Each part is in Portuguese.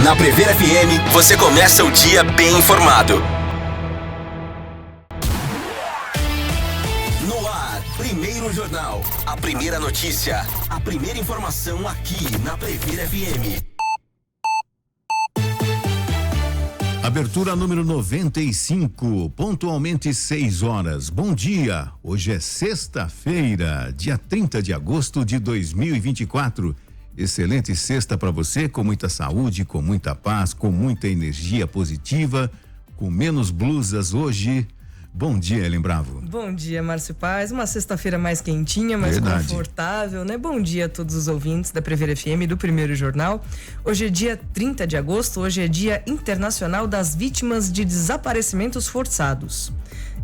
Na Prever FM, você começa o dia bem informado. No ar, Primeiro Jornal. A primeira notícia, a primeira informação aqui na Prever FM. Abertura número 95, pontualmente 6 horas. Bom dia, hoje é sexta-feira, dia 30 de agosto de 2024. Excelente sexta para você, com muita saúde, com muita paz, com muita energia positiva, com menos blusas hoje. Bom dia, Ellen Bravo. Bom dia, Márcio Paz. Uma sexta-feira mais quentinha, mais confortável, né? Bom dia a todos os ouvintes da Prever FM do Primeiro Jornal. Hoje é dia 30 de agosto, hoje é Dia Internacional das Vítimas de Desaparecimentos Forçados.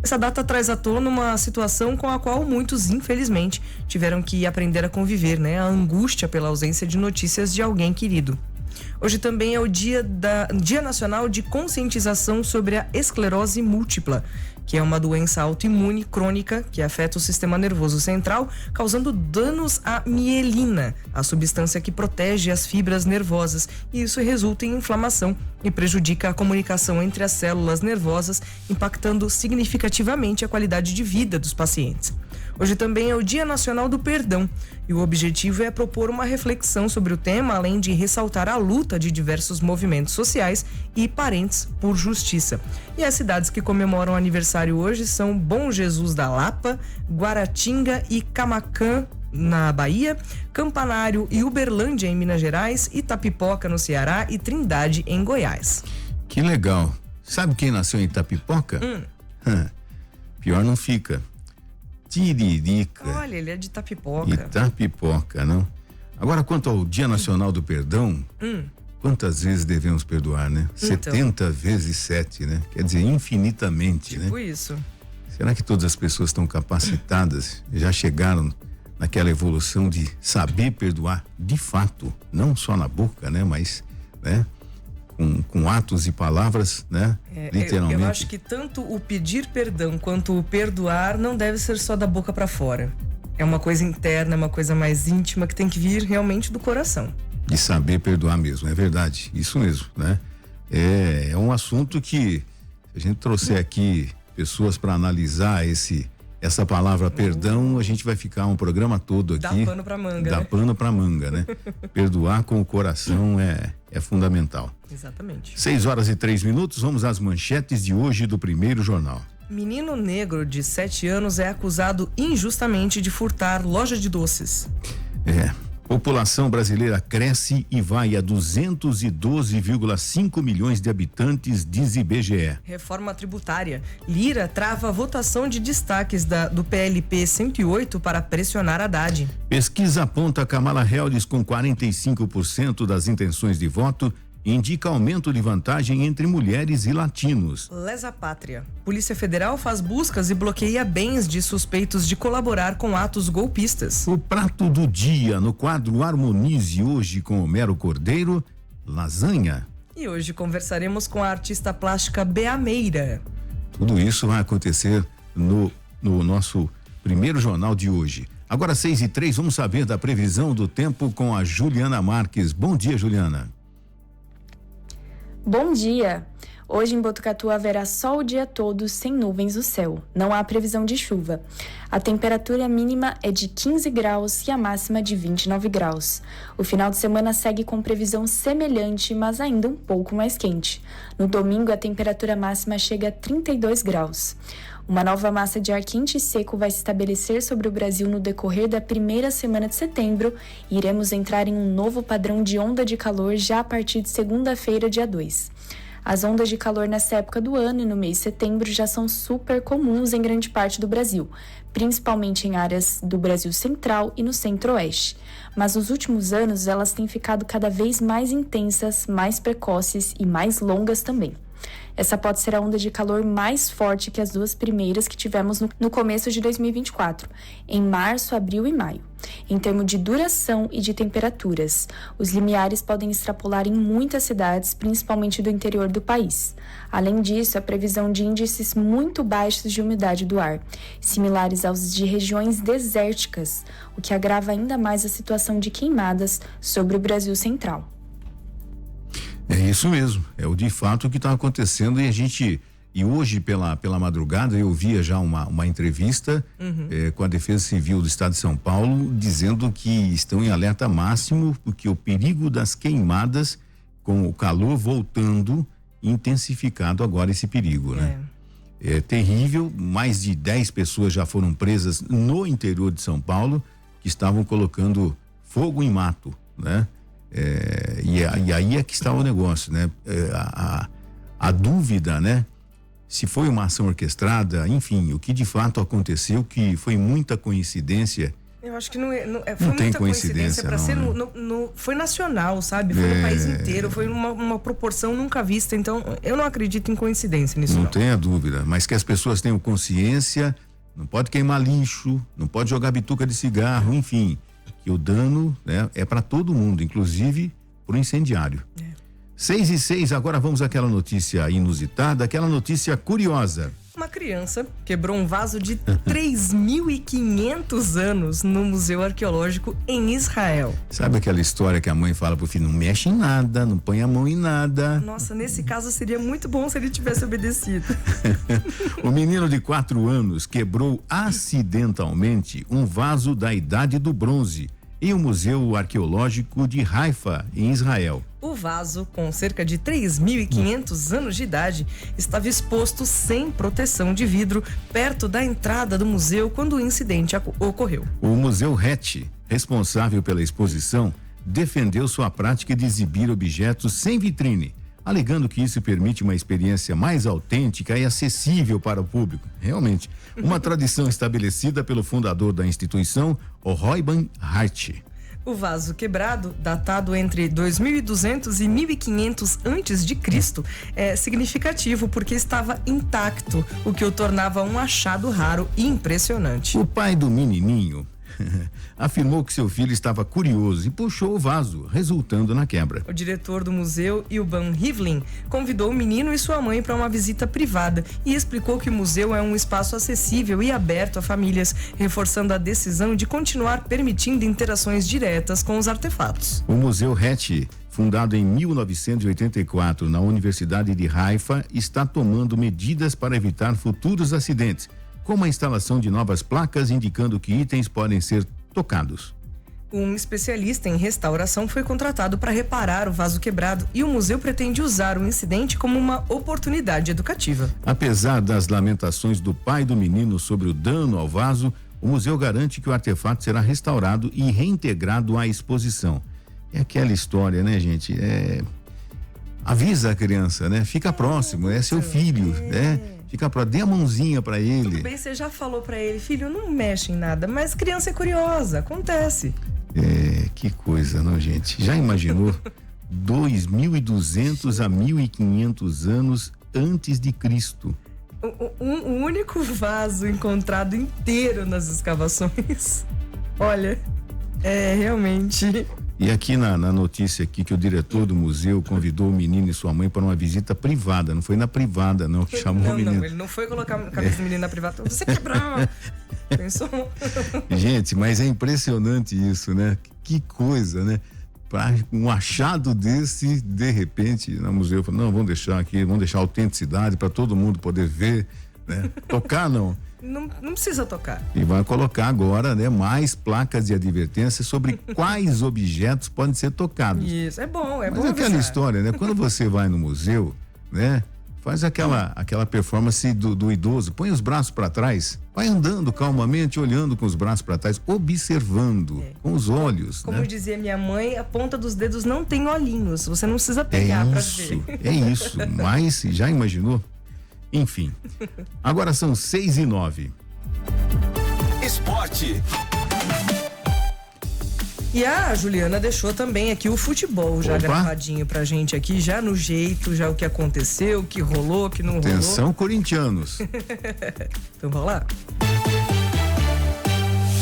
Essa data traz à tona uma situação com a qual muitos, infelizmente, tiveram que aprender a conviver, né? A angústia pela ausência de notícias de alguém querido. Hoje também é o Dia Nacional de Conscientização sobre a Esclerose Múltipla, que é uma doença autoimune crônica que afeta o sistema nervoso central, causando danos à mielina, a substância que protege as fibras nervosas, e isso resulta em inflamação e prejudica a comunicação entre as células nervosas, impactando significativamente a qualidade de vida dos pacientes. Hoje também é o Dia Nacional do Perdão, e o objetivo é propor uma reflexão sobre o tema, além de ressaltar a luta de diversos movimentos sociais e parentes por justiça. E as cidades que comemoram o aniversário hoje são Bom Jesus da Lapa, Guaratinga e Camaquã, na Bahia, Campanário e Uberlândia, em Minas Gerais, Itapipoca, no Ceará, e Trindade, em Goiás. Que legal. Sabe quem nasceu em Itapipoca? Pior não fica. Tiririca. Olha, ele é de Itapipoca. Itapipoca, não? Agora, quanto ao Dia Nacional do Perdão, quantas vezes devemos perdoar, né? Então. 70 vezes 7, né? Quer dizer, infinitamente, né? Tipo isso. Será que todas as pessoas estão capacitadas, já chegaram naquela evolução de saber perdoar de fato, não só na boca, né? Mas, né? Com atos e palavras, né? Literalmente. Eu acho que tanto o pedir perdão quanto o perdoar não deve ser só da boca para fora. É uma coisa interna, é uma coisa mais íntima que tem que vir realmente do coração. De saber perdoar mesmo, é verdade, isso mesmo, né? É um assunto que, se a gente trouxer aqui pessoas para analisar essa palavra perdão, a gente vai ficar um programa todo aqui. Dá pano pra manga. Dá pano pra manga, né? Perdoar com o coração é fundamental. Exatamente. 6 horas e 3 minutos, vamos às manchetes de hoje do Primeiro Jornal. Menino negro de 7 anos é acusado injustamente de furtar loja de doces. População brasileira cresce e vai a 212,5 milhões de habitantes, diz IBGE. Reforma tributária. Lira trava a votação de destaques do PLP 108 para pressionar Haddad. Pesquisa aponta Kamala Harris com 45% das intenções de voto e indica aumento de vantagem entre mulheres e latinos. Lesa Pátria. Polícia Federal faz buscas e bloqueia bens de suspeitos de colaborar com atos golpistas. O prato do dia no quadro Harmonize hoje com Homero Cordeiro, lasanha. E hoje conversaremos com a artista plástica Bea Meira. Tudo isso vai acontecer no nosso Primeiro Jornal de hoje. Agora 6:03, vamos saber da previsão do tempo com a Juliana Marques. Bom dia, Juliana. Bom dia! Hoje em Botucatu haverá sol o dia todo, sem nuvens no céu. Não há previsão de chuva. A temperatura mínima é de 15 graus e a máxima de 29 graus. O final de semana segue com previsão semelhante, mas ainda um pouco mais quente. No domingo, a temperatura máxima chega a 32 graus. Uma nova massa de ar quente e seco vai se estabelecer sobre o Brasil no decorrer da primeira semana de setembro e iremos entrar em um novo padrão de onda de calor já a partir de segunda-feira, dia 2. As ondas de calor nessa época do ano e no mês de setembro já são super comuns em grande parte do Brasil, principalmente em áreas do Brasil Central e no Centro-Oeste. Mas nos últimos anos elas têm ficado cada vez mais intensas, mais precoces e mais longas também. Essa pode ser a onda de calor mais forte que as duas primeiras que tivemos no começo de 2024, em março, abril e maio. Em termos de duração e de temperaturas, os limiares podem extrapolar em muitas cidades, principalmente do interior do país. Além disso, a previsão de índices muito baixos de umidade do ar, similares aos de regiões desérticas, o que agrava ainda mais a situação de queimadas sobre o Brasil Central. Isso mesmo, é o de fato que está acontecendo e hoje pela madrugada eu via já uma entrevista com a Defesa Civil do Estado de São Paulo dizendo que estão em alerta máximo porque o perigo das queimadas com o calor voltando, intensificado agora esse perigo, né? É terrível, mais de 10 pessoas já foram presas no interior de São Paulo que estavam colocando fogo em mato, né? E aí é que está o negócio, né? A dúvida, né? Se foi uma ação orquestrada, enfim, o que de fato aconteceu, que foi muita coincidência. Eu acho que foi muita coincidência para ser foi nacional, sabe? Foi no país inteiro, foi uma proporção nunca vista, então eu não acredito em coincidência nisso. Não tenha dúvida, mas que as pessoas tenham consciência, não pode queimar lixo, não pode jogar bituca de cigarro, enfim, que o dano, né, é para todo mundo, inclusive pro incendiário. 6:06, agora vamos àquela notícia inusitada, aquela notícia curiosa. Uma criança quebrou um vaso de 3.500 anos no Museu Arqueológico em Israel. Sabe aquela história que a mãe fala pro filho, não mexe em nada, não põe a mão em nada? Nossa, nesse caso seria muito bom se ele tivesse obedecido. O menino de 4 anos quebrou acidentalmente um vaso da Idade do Bronze em um museu arqueológico de Haifa, em Israel. O vaso, com cerca de 3.500 anos de idade, estava exposto sem proteção de vidro perto da entrada do museu quando o incidente ocorreu. O Museu Hatch, responsável pela exposição, defendeu sua prática de exibir objetos sem vitrine, alegando que isso permite uma experiência mais autêntica e acessível para o público. Realmente, uma tradição estabelecida pelo fundador da instituição, o Reuben Hart. O vaso quebrado, datado entre 2200 e 1500 antes de Cristo, é significativo porque estava intacto, o que o tornava um achado raro e impressionante. O pai do menininho afirmou que seu filho estava curioso e puxou o vaso, resultando na quebra. O diretor do museu, Ilban Rivlin, convidou o menino e sua mãe para uma visita privada e explicou que o museu é um espaço acessível e aberto a famílias, reforçando a decisão de continuar permitindo interações diretas com os artefatos. O Museu Hatch, fundado em 1984 na Universidade de Haifa, está tomando medidas para evitar futuros acidentes, como a instalação de novas placas indicando que itens podem ser tocados. Um especialista em restauração foi contratado para reparar o vaso quebrado e o museu pretende usar o incidente como uma oportunidade educativa. Apesar das lamentações do pai do menino sobre o dano ao vaso, o museu garante que o artefato será restaurado e reintegrado à exposição. É aquela história, né, gente? Avisa a criança, né? Fica próximo, é seu filho, né? Fica dê a mãozinha pra ele. Tudo bem, você já falou pra ele, filho, não mexe em nada, mas criança é curiosa, acontece. Que coisa, não, gente? Já imaginou? 2.200 a 1.500 anos antes de Cristo. O único vaso encontrado inteiro nas escavações. Olha, realmente... E aqui na notícia aqui que o diretor do museu convidou o menino e sua mãe para uma visita privada, não foi na privada não que chamou o menino. Não, ele não foi colocar a cabeça do menino na privada, você quebrou. Pensou? Gente, mas é impressionante isso, né? Que coisa, né? Para um achado desse, de repente, no museu, não, vamos deixar aqui, vamos deixar a autenticidade para todo mundo poder ver, né? Tocar não. Não precisa tocar. E vai colocar agora, né, mais placas de advertência sobre quais objetos podem ser tocados. Isso, é bom. Mas aquela história, né? Quando você vai no museu, né? Faz aquela performance do idoso, põe os braços para trás, vai andando calmamente, olhando com os braços para trás, observando com os olhos. Como dizia minha mãe, a ponta dos dedos não tem olhinhos, você não precisa pegar para ver. É isso, mas já imaginou? Enfim, agora são 6:09. Esporte. E a Juliana deixou também aqui o futebol já gravadinho pra gente aqui, já no jeito, já o que aconteceu, o que rolou, o que não rolou. Atenção, corintianos. Então vamos lá.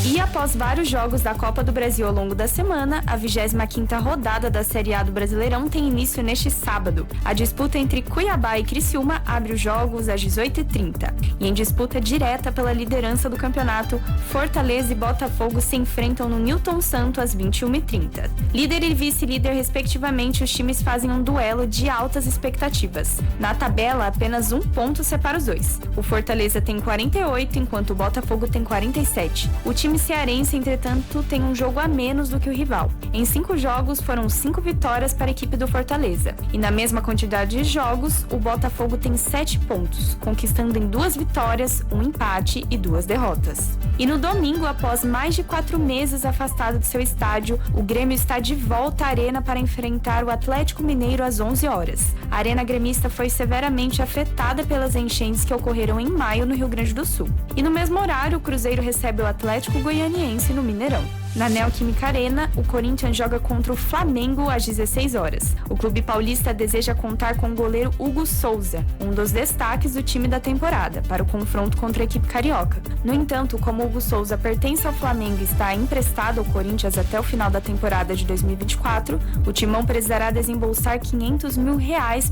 E após vários jogos da Copa do Brasil ao longo da semana, a 25ª rodada da Série A do Brasileirão tem início neste sábado. A disputa entre Cuiabá e Criciúma abre os jogos às 18h30. E em disputa direta pela liderança do campeonato, Fortaleza e Botafogo se enfrentam no Newton Santo às 21h30. Líder e vice-líder, respectivamente, os times fazem um duelo de altas expectativas. Na tabela, apenas um ponto separa os dois. O Fortaleza tem 48, enquanto o Botafogo tem 47. O time cearense, entretanto, tem um jogo a menos do que o rival. Em 5 jogos, foram 5 vitórias para a equipe do Fortaleza. E na mesma quantidade de jogos, o Botafogo tem 7 pontos, conquistando em 2 vitórias, 1 empate e 2 derrotas. E no domingo, após mais de 4 meses afastado de seu estádio, o Grêmio está de volta à Arena para enfrentar o Atlético Mineiro às 11 horas. A Arena gremista foi severamente afetada pelas enchentes que ocorreram em maio no Rio Grande do Sul. E no mesmo horário, o Cruzeiro recebe o Atlético Goianiense no Mineirão. Na Neoquímica Arena, o Corinthians joga contra o Flamengo às 16 horas. O clube paulista deseja contar com o goleiro Hugo Souza, um dos destaques do time da temporada, para o confronto contra a equipe carioca. No entanto, como Hugo Souza pertence ao Flamengo e está emprestado ao Corinthians até o final da temporada de 2024, o Timão precisará desembolsar R$500 mil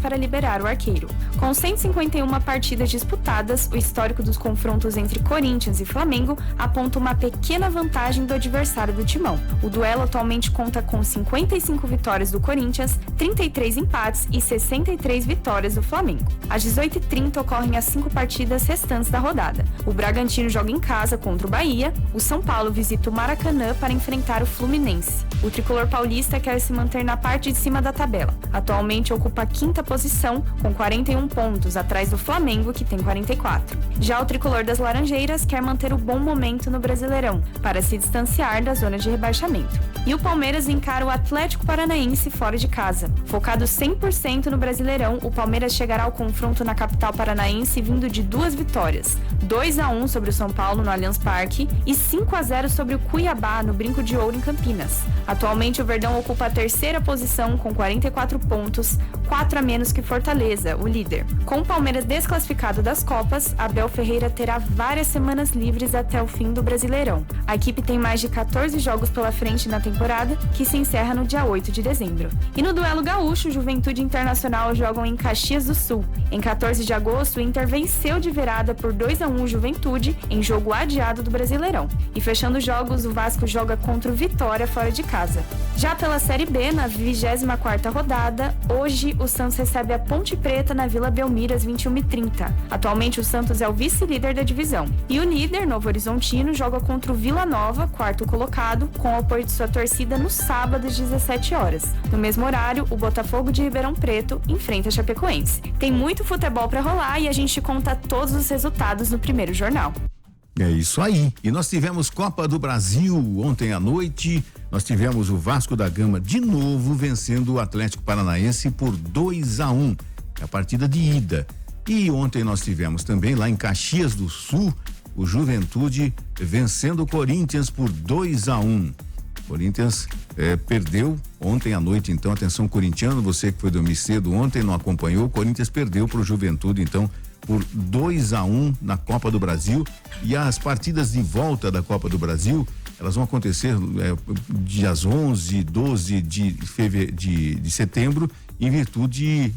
para liberar o arqueiro. Com 151 partidas disputadas, o histórico dos confrontos entre Corinthians e Flamengo aponta uma pequena vantagem do adversário do Timão. O duelo atualmente conta com 55 vitórias do Corinthians, 33 empates e 63 vitórias do Flamengo. Às 18h30 ocorrem as 5 partidas restantes da rodada. O Bragantino joga em casa contra o Bahia, o São Paulo visita o Maracanã para enfrentar o Fluminense. O tricolor paulista quer se manter na parte de cima da tabela. Atualmente ocupa a 5ª posição, com 41 pontos, atrás do Flamengo, que tem 44. Já o tricolor das Laranjeiras quer manter o bom momento no Brasileirão, para se distanciar da zona de rebaixamento. E o Palmeiras encara o Atlético Paranaense fora de casa. Focado 100% no Brasileirão, o Palmeiras chegará ao confronto na capital paranaense vindo de 2 vitórias. 2-1 sobre o São Paulo no Allianz Parque e 5-0 sobre o Cuiabá no Brinco de Ouro em Campinas. Atualmente o Verdão ocupa a 3ª posição com 44 pontos, 4 a menos que Fortaleza, o líder. Com o Palmeiras desclassificado das Copas, Abel Ferreira terá várias semanas livres até o fim do Brasileirão. A equipe tem mais de 14 jogos pela frente na temporada, que se encerra no dia 8 de dezembro. E no duelo gaúcho, Juventude e Internacional jogam em Caxias do Sul. Em 14 de agosto, o Inter venceu de virada por 2-1 Juventude em jogo adiado do Brasileirão. E fechando os jogos, o Vasco joga contra o Vitória fora de casa. Já pela Série B, na 24ª rodada, hoje o Santos recebe a Ponte Preta na Vila Belmiro às 21h30. Atualmente o Santos é o vice-líder da divisão. E o líder, Novo Horizontino, joga contra o Vila Nova, 4º colocado, com o apoio de sua torcida no sábado às 17 horas. No mesmo horário, o Botafogo de Ribeirão Preto enfrenta a Chapecoense. Tem muito futebol para rolar e a gente conta todos os resultados no primeiro jornal. É isso aí. E nós tivemos Copa do Brasil ontem à noite. Nós tivemos o Vasco da Gama de novo vencendo o Atlético Paranaense por 2-1. É a partida de ida. E ontem nós tivemos também lá em Caxias do Sul o Juventude vencendo o Corinthians por 2-1. Corinthians perdeu ontem à noite, então atenção corintiano, você que foi dormir cedo ontem, não acompanhou, o Corinthians perdeu para o Juventude então por 2-1 na Copa do Brasil. E as partidas de volta da Copa do Brasil, elas vão acontecer dias 11 e 12 de setembro, em virtude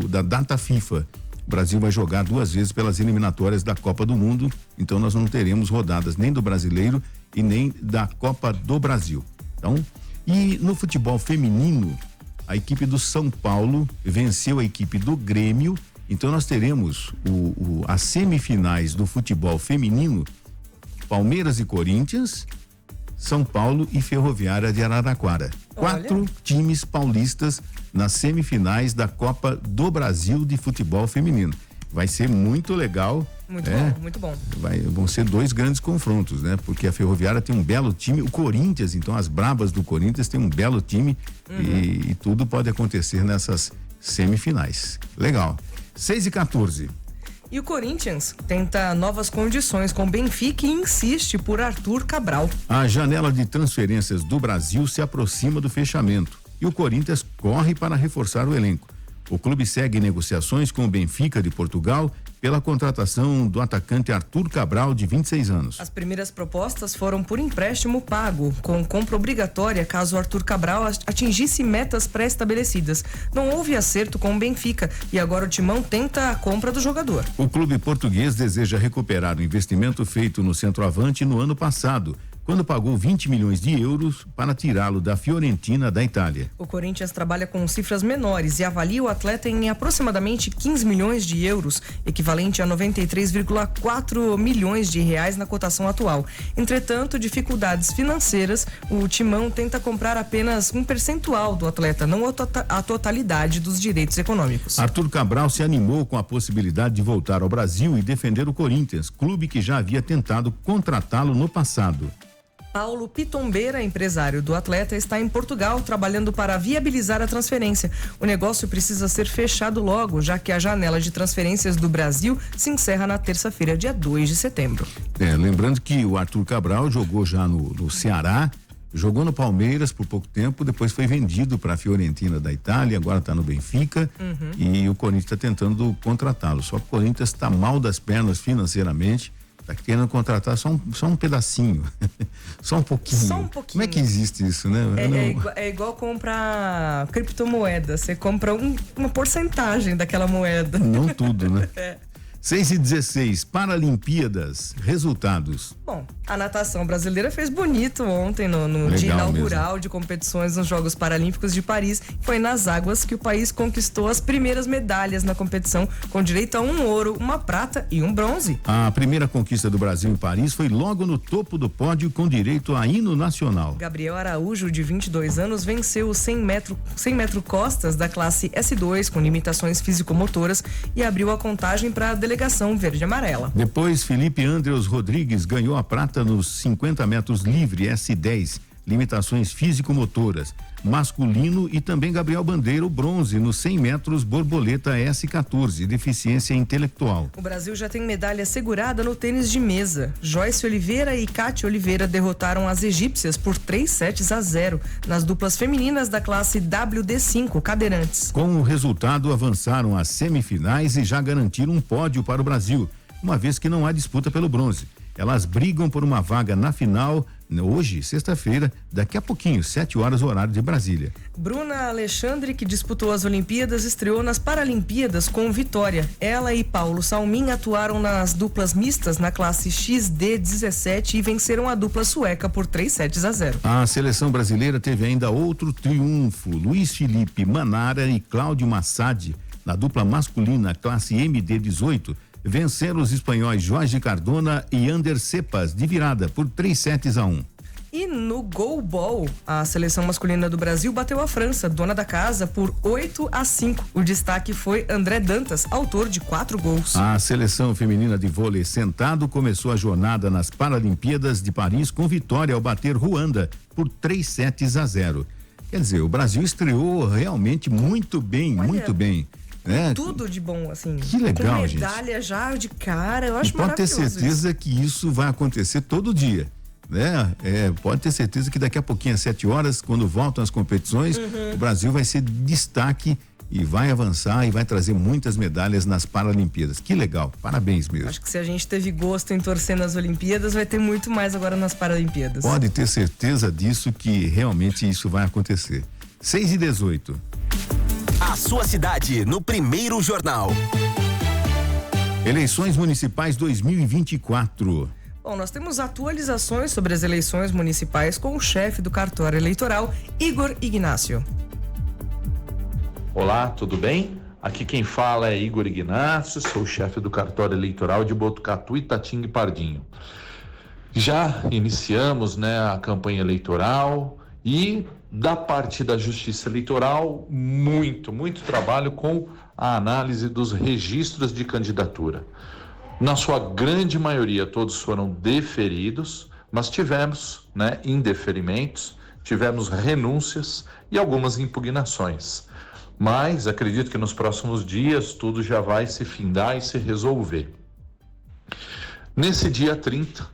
da data FIFA. O Brasil vai jogar 2 vezes pelas eliminatórias da Copa do Mundo, então nós não teremos rodadas nem do Brasileiro e nem da Copa do Brasil. Então, e no futebol feminino, a equipe do São Paulo venceu a equipe do Grêmio, então nós teremos as semifinais do futebol feminino, Palmeiras e Corinthians, São Paulo e Ferroviária de Araraquara. 4 times paulistas nas semifinais da Copa do Brasil de futebol feminino. Vai ser muito legal. Muito bom, muito bom. Vão ser 2 grandes confrontos, né? Porque a Ferroviária tem um belo time, o Corinthians, então as brabas do Corinthians tem um belo time e tudo pode acontecer nessas semifinais. Legal. 6h14. E o Corinthians tenta novas condições com o Benfica e insiste por Arthur Cabral. A janela de transferências do Brasil se aproxima do fechamento e o Corinthians corre para reforçar o elenco. O clube segue negociações com o Benfica de Portugal pela contratação do atacante Arthur Cabral, de 26 anos. As primeiras propostas foram por empréstimo pago, com compra obrigatória caso Arthur Cabral atingisse metas pré-estabelecidas. Não houve acerto com o Benfica e agora o Timão tenta a compra do jogador. O clube português deseja recuperar o investimento feito no centroavante no ano passado, quando pagou 20 milhões de euros para tirá-lo da Fiorentina da Itália. O Corinthians trabalha com cifras menores e avalia o atleta em aproximadamente 15 milhões de euros, equivalente a 93,4 milhões de reais na cotação atual. Entretanto, dificuldades financeiras, o Timão tenta comprar apenas um percentual do atleta, não a totalidade dos direitos econômicos. Arthur Cabral se animou com a possibilidade de voltar ao Brasil e defender o Corinthians, clube que já havia tentado contratá-lo no passado. Paulo Pitombeira, empresário do atleta, está em Portugal trabalhando para viabilizar a transferência. O negócio precisa ser fechado logo, já que a janela de transferências do Brasil se encerra na terça-feira, dia 2 de setembro. Lembrando que o Arthur Cabral jogou já no Ceará, jogou no Palmeiras por pouco tempo, depois foi vendido para a Fiorentina da Itália, agora está no Benfica e o Corinthians está tentando contratá-lo. Só que o Corinthians está mal das pernas financeiramente. Tá querendo contratar só um pedacinho, só um pouquinho. Só um pouquinho. Como é que existe isso, né? É igual comprar criptomoeda, você compra uma porcentagem daquela moeda. Não tudo, né? 6h16, Paralimpíadas, resultados. Bom, a natação brasileira fez bonito ontem no dia inaugural mesmo de competições nos Jogos Paralímpicos de Paris. Foi nas águas que o país conquistou as primeiras medalhas na competição, com direito a um ouro, uma prata e um bronze. A primeira conquista do Brasil em Paris foi logo no topo do pódio, com direito a hino nacional. Gabriel Araújo, de 22 anos, venceu os 100 metro costas da classe S2 com limitações físico-motoras e abriu a contagem para a delegação verde e amarela. Depois, Felipe Andrews Rodrigues ganhou a prata nos 50 metros livre S10, limitações físico-motoras, masculino, e também Gabriel Bandeira o bronze nos 100 metros borboleta S14, deficiência intelectual. O Brasil já tem medalha segurada no tênis de mesa. Joyce Oliveira e Cátia Oliveira derrotaram as egípcias por 3-0 nas duplas femininas da classe WD5 cadeirantes. Com o resultado, avançaram às semifinais e já garantiram um pódio para o Brasil, uma vez que não há disputa pelo bronze. Elas brigam por uma vaga na final hoje, sexta-feira, daqui a pouquinho, 7 horas, horário de Brasília. Bruna Alexandre, que disputou as Olimpíadas, estreou nas Paralimpíadas com vitória. Ela e Paulo Salmin atuaram nas duplas mistas na classe XD17 e venceram a dupla sueca por 3-0. A seleção brasileira teve ainda outro triunfo. Luiz Felipe Manara e Cláudio Massadi, na dupla masculina classe MD18, venceram os espanhóis Jorge Cardona e Ander Cepas de virada por 3-1. E no goalball, a seleção masculina do Brasil bateu a França, dona da casa, por 8-5. O destaque foi André Dantas, autor de 4 gols. A seleção feminina de vôlei sentado começou a jornada nas Paralimpíadas de Paris com vitória ao bater Ruanda por 3-0. Quer dizer, o Brasil estreou realmente muito bem, muito bem. Tudo de bom, assim. Que legal, com medalha gente. Já de cara, eu acho maravilhoso. Pode ter certeza isso. que isso vai acontecer todo dia, né? Pode ter certeza que daqui a pouquinho, às 7 horas, quando voltam as competições, o Brasil vai ser destaque e vai avançar e vai trazer muitas medalhas nas Paralimpíadas. Que legal, parabéns mesmo. Acho que se a gente teve gosto em torcer nas Olimpíadas, vai ter muito mais agora nas Paralimpíadas. Pode ter certeza disso, que realmente isso vai acontecer. 6h18. A sua cidade no primeiro jornal. Eleições municipais 2024. Bom, nós temos atualizações sobre as eleições municipais com o chefe do cartório eleitoral, Igor Ignácio. Olá, tudo bem? Aqui quem fala é Igor Ignácio, sou o chefe do cartório eleitoral de Botucatu, Itatinga e Pardinho. Já iniciamos, a campanha eleitoral e da parte da Justiça Eleitoral, muito trabalho com a análise dos registros de candidatura. Na sua grande maioria, todos foram deferidos, mas tivemos, indeferimentos, tivemos renúncias e algumas impugnações. Mas acredito que nos próximos dias tudo já vai se findar e se resolver. Nesse dia 30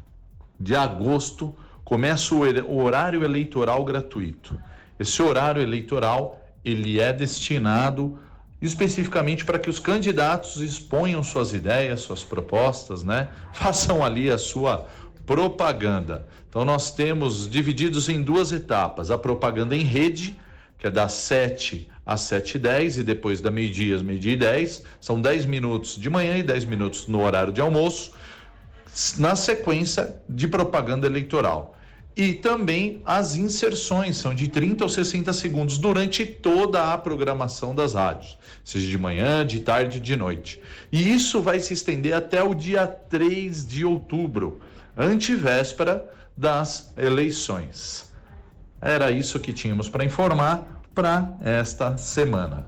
de agosto, começa o horário eleitoral gratuito. Esse horário eleitoral, ele é destinado especificamente para que os candidatos exponham suas ideias, suas propostas, né? Façam ali a sua propaganda. Então nós temos divididos em 2 etapas, a propaganda em rede, que é das 7 às 7h10 e depois da meio-dia às 12h10, são 10 minutos de manhã e 10 minutos no horário de almoço, na sequência de propaganda eleitoral. E também as inserções são de 30 ou 60 segundos durante toda a programação das rádios, seja de manhã, de tarde, de noite. E isso vai se estender até o dia 3 de outubro, antevéspera das eleições. Era isso que tínhamos para informar para esta semana.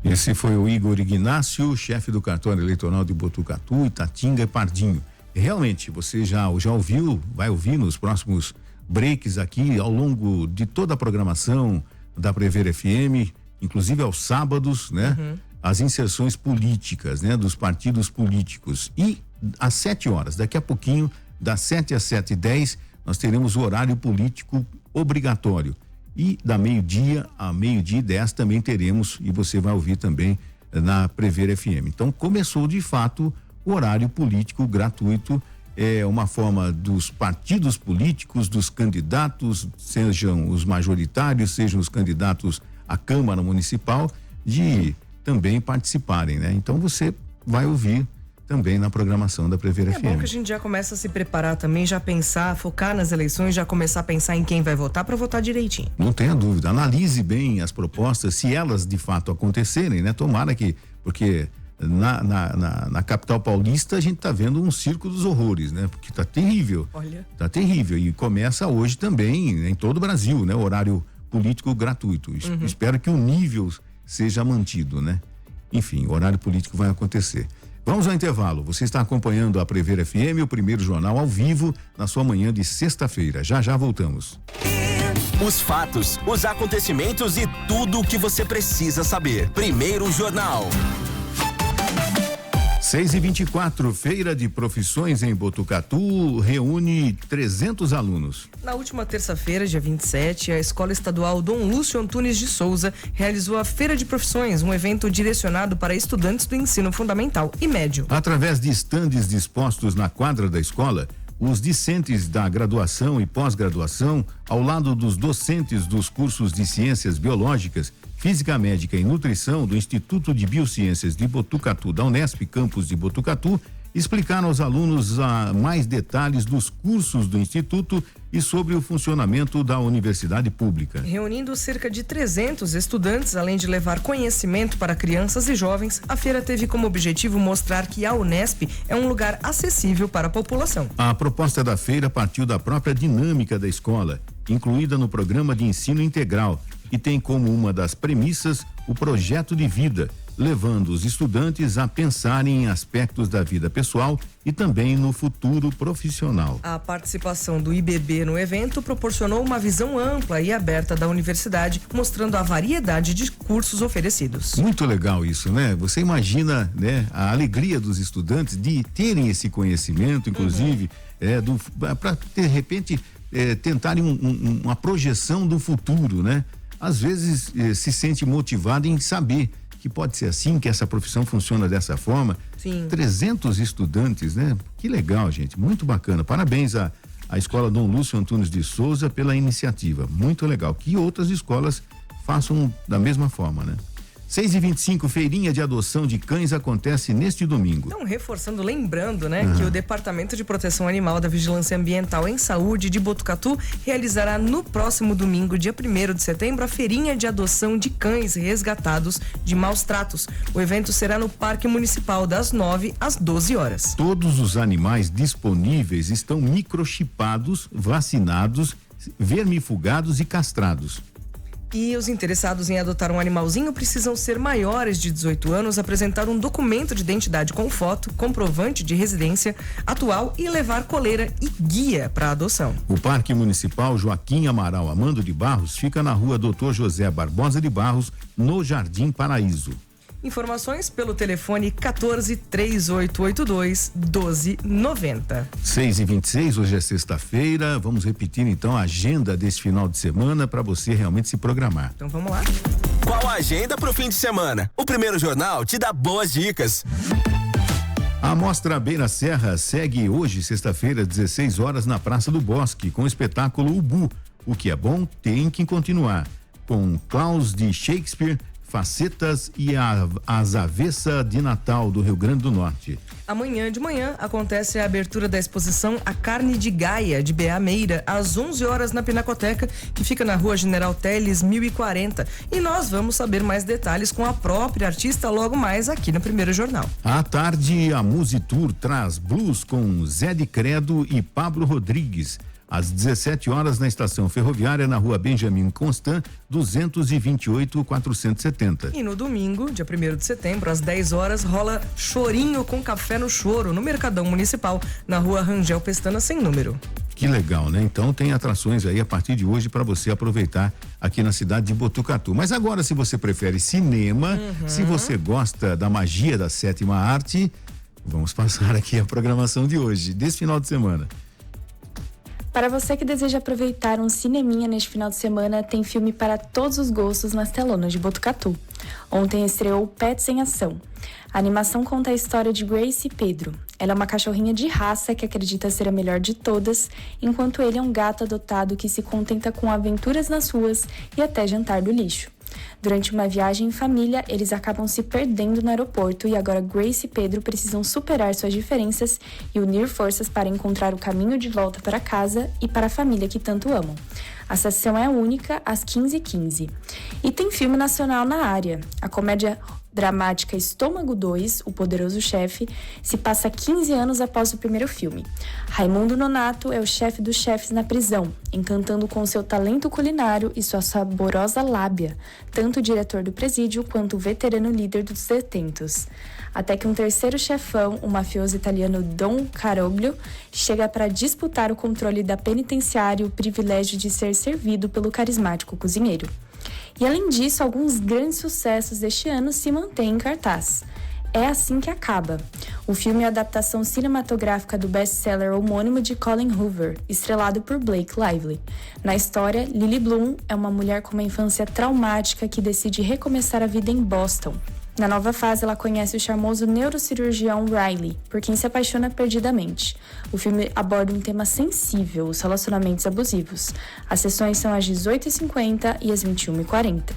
Esse foi o Igor Ignácio, chefe do cartório eleitoral de Botucatu, Itatinga e Pardinho. Realmente, você já ouviu, vai ouvir nos próximos breaks aqui ao longo de toda a programação da Prever FM, inclusive aos sábados, né? As inserções políticas, né? Dos partidos políticos. E às 7h, daqui a pouquinho, das 7 às 7h10, nós teremos o horário político obrigatório. E da meio-dia a 12h10 também teremos, e você vai ouvir também na Prever FM. Então começou de fato o horário político gratuito, é uma forma dos partidos políticos, dos candidatos, sejam os majoritários, sejam os candidatos à Câmara Municipal, de também participarem, né? Então você vai ouvir também na programação da Prever FM. É bom que a gente já começa a se preparar também, já pensar, focar nas eleições, já começar a pensar em quem vai votar para votar direitinho. Não tenha dúvida, analise bem as propostas, se elas de fato acontecerem, né? Tomara que, porque na capital paulista a gente tá vendo um circo dos horrores, né? Porque tá terrível. Olha. Tá terrível e começa hoje também, né, em todo o Brasil, né? Horário político gratuito. Espero que o nível seja mantido, né? Enfim, o horário político vai acontecer. Vamos ao intervalo. Você está acompanhando a Prever FM, o primeiro jornal ao vivo, na sua manhã de sexta-feira. Já voltamos. Os fatos, os acontecimentos e tudo o que você precisa saber. Primeiro Jornal. 6h24, Feira de Profissões em Botucatu reúne 300 alunos. Na última terça-feira, dia 27, a Escola Estadual Dom Lúcio Antunes de Souza realizou a Feira de Profissões, um evento direcionado para estudantes do ensino fundamental e médio. Através de estandes dispostos na quadra da escola, os discentes da graduação e pós-graduação, ao lado dos docentes dos cursos de Ciências Biológicas, Física Médica e Nutrição do Instituto de Biociências de Botucatu, da Unesp, campus de Botucatu, explicaram aos alunos mais detalhes dos cursos do Instituto e sobre o funcionamento da universidade pública. Reunindo cerca de 300 estudantes, além de levar conhecimento para crianças e jovens, a feira teve como objetivo mostrar que a Unesp é um lugar acessível para a população. A proposta da feira partiu da própria dinâmica da escola, incluída no programa de ensino integral, e tem como uma das premissas o projeto de vida, levando os estudantes a pensarem em aspectos da vida pessoal e também no futuro profissional. A participação do IBB no evento proporcionou uma visão ampla e aberta da universidade, mostrando a variedade de cursos oferecidos. Muito legal isso, né? Você imagina, né, a alegria dos estudantes de terem esse conhecimento, inclusive, para de repente tentarem uma projeção do futuro, né? Às vezes se sente motivado em saber que pode ser assim, que essa profissão funciona dessa forma. Sim. 300 estudantes, né? Que legal, gente, muito bacana. Parabéns à Escola Dom Lúcio Antunes de Souza pela iniciativa, muito legal. Que outras escolas façam da mesma forma, né? 6h25, feirinha de adoção de cães acontece neste domingo. Então, reforçando, lembrando, né, que o Departamento de Proteção Animal da Vigilância Ambiental em Saúde de Botucatu realizará no próximo domingo, dia 1º de setembro, a feirinha de adoção de cães resgatados de maus tratos. O evento será no Parque Municipal das 9 às 12 horas. Todos os animais disponíveis estão microchipados, vacinados, vermifugados e castrados. E os interessados em adotar um animalzinho precisam ser maiores de 18 anos, apresentar um documento de identidade com foto, comprovante de residência atual e levar coleira e guia para adoção. O Parque Municipal Joaquim Amaral Amando de Barros fica na rua Dr. José Barbosa de Barros, no Jardim Paraíso. Informações pelo telefone 14-3882-1290. 6h26, hoje é sexta-feira. Vamos repetir então a agenda desse final de semana para você realmente se programar. Então vamos lá. Qual a agenda pro fim de semana? O Primeiro Jornal te dá boas dicas. A Mostra Beira Serra segue hoje, sexta-feira, 16 horas, na Praça do Bosque, com o espetáculo Ubu. O que é bom tem que continuar. Com Klaus de Shakespeare, Facetas e as Avessa de Natal do Rio Grande do Norte. Amanhã de manhã acontece a abertura da exposição A Carne de Gaia, de B.A. Meira, às 11 horas na Pinacoteca, que fica na Rua General Teles, 1040. E nós vamos saber mais detalhes com a própria artista logo mais aqui no Primeiro Jornal. À tarde, a Musitour traz blues com Zé de Credo e Pablo Rodrigues. Às 17 horas na estação ferroviária, na Rua Benjamin Constant, 228-470. E no domingo, dia 1º de setembro, às 10 horas, rola Chorinho com Café no Choro, no Mercadão Municipal, na Rua Rangel Pestana, sem número. Que legal, né? Então tem atrações aí a partir de hoje para você aproveitar aqui na cidade de Botucatu. Mas agora, se você prefere cinema, se você gosta da magia da sétima arte, vamos passar aqui a programação de hoje, desse final de semana. Para você que deseja aproveitar um cineminha neste final de semana, tem filme para todos os gostos nas telonas de Botucatu. Ontem estreou Pets em Ação. A animação conta a história de Grace Pedro. Ela é uma cachorrinha de raça que acredita ser a melhor de todas, enquanto ele é um gato adotado que se contenta com aventuras nas ruas e até jantar do lixo. Durante uma viagem em família, eles acabam se perdendo no aeroporto e agora Grace e Pedro precisam superar suas diferenças e unir forças para encontrar o caminho de volta para casa e para a família que tanto amam. A sessão é única, às 15h15. E tem filme nacional na área. A comédia dramática Estômago 2, O Poderoso Chefe, se passa 15 anos após o primeiro filme. Raimundo Nonato é o chefe dos chefes na prisão, encantando com seu talento culinário e sua saborosa lábia, tanto o diretor do presídio quanto o veterano líder dos detentos. Até que um terceiro chefão, o mafioso italiano Don Caroglio, chega para disputar o controle da penitenciária e o privilégio de ser servido pelo carismático cozinheiro. E além disso, alguns grandes sucessos deste ano se mantêm em cartaz. É Assim que Acaba. O filme é a adaptação cinematográfica do best-seller homônimo de Colin Hoover, estrelado por Blake Lively. Na história, Lily Bloom é uma mulher com uma infância traumática que decide recomeçar a vida em Boston. Na nova fase, ela conhece o charmoso neurocirurgião Riley, por quem se apaixona perdidamente. O filme aborda um tema sensível, os relacionamentos abusivos. As sessões são às 18h50 e às 21h40.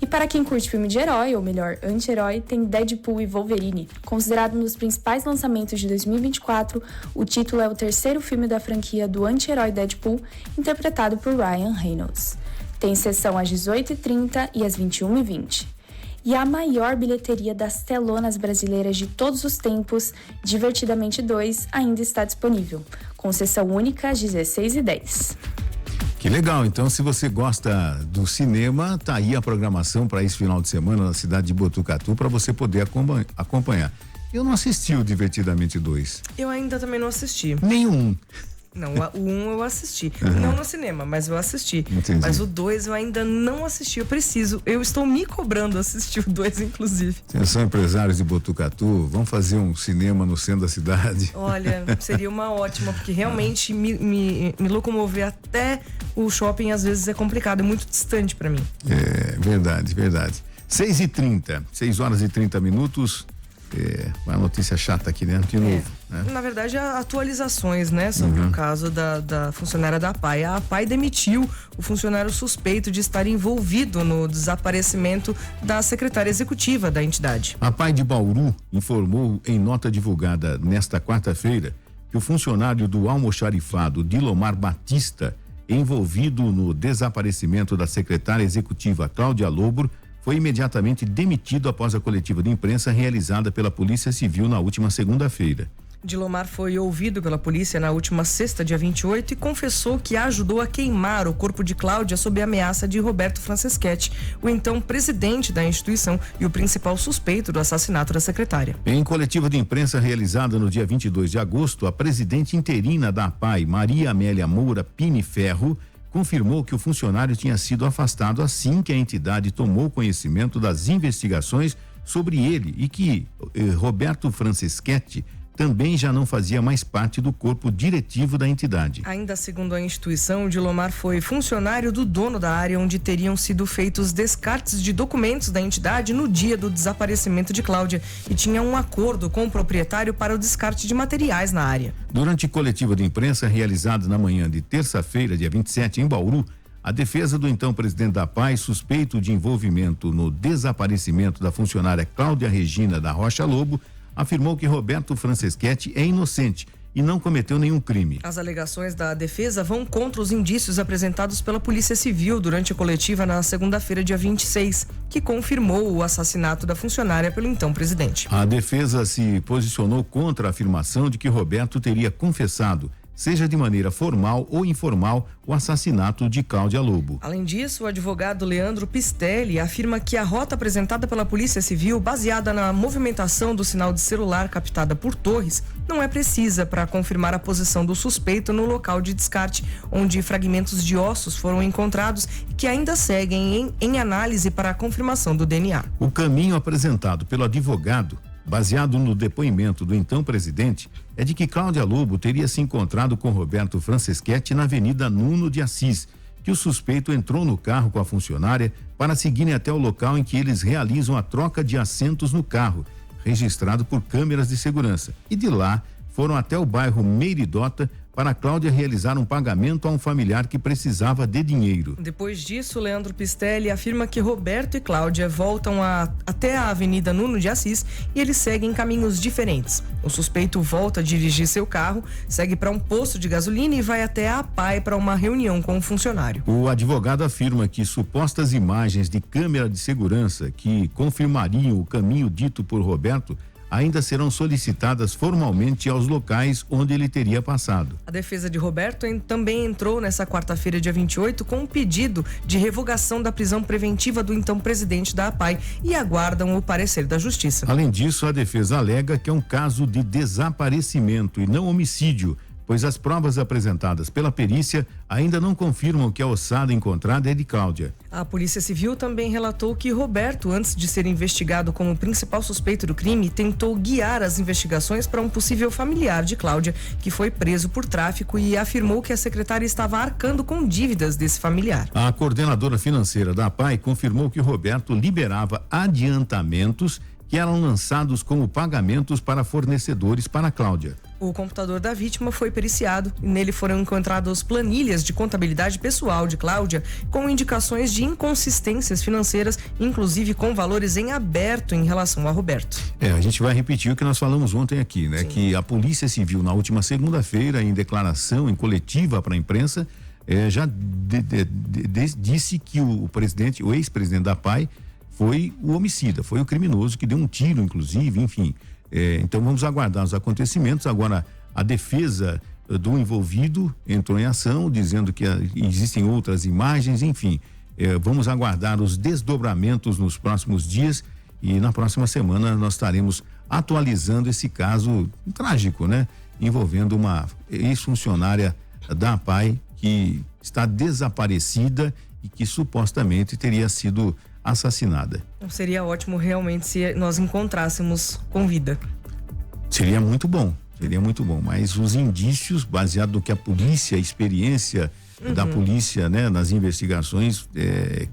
E para quem curte filme de herói, ou melhor, anti-herói, tem Deadpool e Wolverine. Considerado um dos principais lançamentos de 2024, o título é o terceiro filme da franquia do anti-herói Deadpool, interpretado por Ryan Reynolds. Tem sessão às 18h30 e às 21h20. E a maior bilheteria das telonas brasileiras de todos os tempos, Divertidamente 2, ainda está disponível, com sessão única às 16h10. Que legal, então se você gosta do cinema, tá aí a programação para esse final de semana na cidade de Botucatu para você poder acompanhar. Eu não assisti o Divertidamente 2. Eu ainda também não assisti. Nenhum. Não, o 1 eu assisti. Não no cinema, mas eu assisti. Entendi. Mas o 2 eu ainda não assisti. Eu estou me cobrando assistir o 2, inclusive. Atenção, empresários de Botucatu, vamos fazer um cinema no centro da cidade. Olha, seria uma ótima, porque realmente me locomover até o shopping às vezes é complicado, é muito distante para mim. É, verdade. 6h30, 6 horas e 30 minutos. Uma notícia chata aqui dentro de novo. Né? Na verdade, atualizações, né, sobre o caso da funcionária da APAI. A APAI demitiu o funcionário suspeito de estar envolvido no desaparecimento da secretária executiva da entidade. A APAI de Bauru informou em nota divulgada nesta quarta-feira que o funcionário do almoxarifado Dilomar Batista, envolvido no desaparecimento da secretária executiva Cláudia Lobo, foi imediatamente demitido após a coletiva de imprensa realizada pela Polícia Civil na última segunda-feira. Dilomar foi ouvido pela polícia na última sexta, dia 28, e confessou que ajudou a queimar o corpo de Cláudia sob ameaça de Roberto Franceschetti, o então presidente da instituição e o principal suspeito do assassinato da secretária. Em coletiva de imprensa realizada no dia 22 de agosto, a presidente interina da APAI, Maria Amélia Moura Pini Ferro, confirmou que o funcionário tinha sido afastado assim que a entidade tomou conhecimento das investigações sobre ele e que Roberto Franceschetti também já não fazia mais parte do corpo diretivo da entidade. Ainda segundo a instituição, Dilomar foi funcionário do dono da área onde teriam sido feitos descartes de documentos da entidade no dia do desaparecimento de Cláudia e tinha um acordo com o proprietário para o descarte de materiais na área. Durante coletiva de imprensa realizada na manhã de terça-feira, dia 27, em Bauru, a defesa do então presidente da APAI, suspeito de envolvimento no desaparecimento da funcionária Cláudia Regina da Rocha Lobo, afirmou que Roberto Franceschetti é inocente e não cometeu nenhum crime. As alegações da defesa vão contra os indícios apresentados pela Polícia Civil durante a coletiva na segunda-feira, dia 26, que confirmou o assassinato da funcionária pelo então presidente. A defesa se posicionou contra a afirmação de que Roberto teria confessado, seja de maneira formal ou informal, o assassinato de Cláudia Lobo. Além disso, o advogado Leandro Pistelli afirma que a rota apresentada pela Polícia Civil, baseada na movimentação do sinal de celular captada por torres, não é precisa para confirmar a posição do suspeito no local de descarte, onde fragmentos de ossos foram encontrados e que ainda seguem em análise para a confirmação do DNA. O caminho apresentado pelo advogado, baseado no depoimento do então presidente, é de que Cláudia Lobo teria se encontrado com Roberto Franceschetti na Avenida Nuno de Assis, que o suspeito entrou no carro com a funcionária para seguirem até o local em que eles realizam a troca de assentos no carro, registrado por câmeras de segurança. E de lá foram até o bairro Meiridota para Cláudia realizar um pagamento a um familiar que precisava de dinheiro. Depois disso, Leandro Pistelli afirma que Roberto e Cláudia voltam até a Avenida Nuno de Assis e eles seguem caminhos diferentes. O suspeito volta a dirigir seu carro, segue para um posto de gasolina e vai até a APAI para uma reunião com o funcionário. O advogado afirma que supostas imagens de câmera de segurança que confirmariam o caminho dito por Roberto ainda serão solicitadas formalmente aos locais onde ele teria passado. A defesa de Roberto também entrou nessa quarta-feira, dia 28, com um pedido de revogação da prisão preventiva do então presidente da APAI e aguardam o parecer da Justiça. Além disso, a defesa alega que é um caso de desaparecimento e não homicídio, pois as provas apresentadas pela perícia ainda não confirmam que a ossada encontrada é de Cláudia. A Polícia Civil também relatou que Roberto, antes de ser investigado como principal suspeito do crime, tentou guiar as investigações para um possível familiar de Cláudia, que foi preso por tráfico e afirmou que a secretária estava arcando com dívidas desse familiar. A coordenadora financeira da APAI confirmou que Roberto liberava adiantamentos que eram lançados como pagamentos para fornecedores para Cláudia. O computador da vítima foi periciado e nele foram encontradas planilhas de contabilidade pessoal de Cláudia com indicações de inconsistências financeiras, inclusive com valores em aberto em relação a Roberto. A gente vai repetir o que nós falamos ontem aqui, né? Sim. Que a Polícia Civil, na última segunda-feira, em declaração, em coletiva para a imprensa, já disse que o ex-presidente da APAI foi o homicida, foi o criminoso que deu um tiro, inclusive, enfim. Então vamos aguardar os acontecimentos. Agora, a defesa do envolvido entrou em ação, dizendo que existem outras imagens, enfim. Vamos aguardar os desdobramentos nos próximos dias e na próxima semana nós estaremos atualizando esse caso trágico, né? Envolvendo uma ex-funcionária da APAI que está desaparecida e que supostamente teria sido assassinada. Seria ótimo realmente se nós encontrássemos com vida. Seria muito bom, mas os indícios, baseado no que a polícia, a experiência da polícia, né, nas investigações,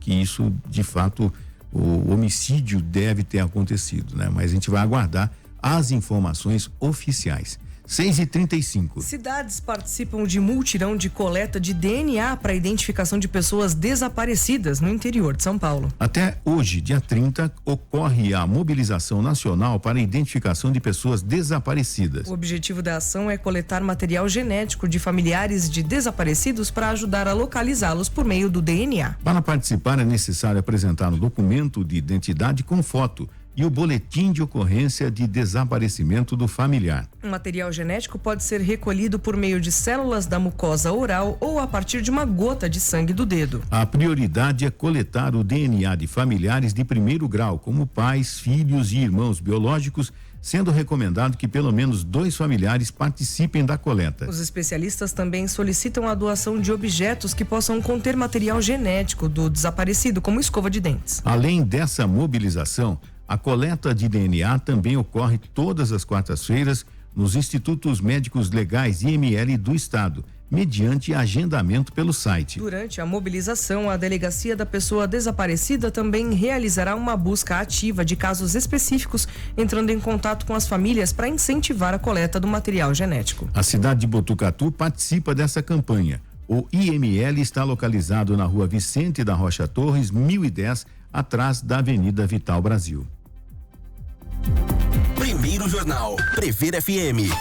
que isso, de fato, o homicídio deve ter acontecido, né? Mas a gente vai aguardar as informações oficiais. 6h35. Cidades participam de multirão de coleta de DNA para identificação de pessoas desaparecidas no interior de São Paulo. Até hoje, dia 30, ocorre a mobilização nacional para a identificação de pessoas desaparecidas. O objetivo da ação é coletar material genético de familiares de desaparecidos para ajudar a localizá-los por meio do DNA. Para participar é necessário apresentar um documento de identidade com foto e o boletim de ocorrência de desaparecimento do familiar. O material genético pode ser recolhido por meio de células da mucosa oral ou a partir de uma gota de sangue do dedo. A prioridade é coletar o DNA de familiares de primeiro grau, como pais, filhos e irmãos biológicos, sendo recomendado que pelo menos 2 familiares participem da coleta. Os especialistas também solicitam a doação de objetos que possam conter material genético do desaparecido, como escova de dentes. Além dessa mobilização, a coleta de DNA também ocorre todas as quartas-feiras nos institutos médicos legais IML do estado, mediante agendamento pelo site. Durante a mobilização, a Delegacia da Pessoa Desaparecida também realizará uma busca ativa de casos específicos, entrando em contato com as famílias para incentivar a coleta do material genético. A cidade de Botucatu participa dessa campanha. O IML está localizado na Rua Vicente da Rocha Torres, 1010, atrás da Avenida Vital Brasil. Primeiro Jornal, Prever FM.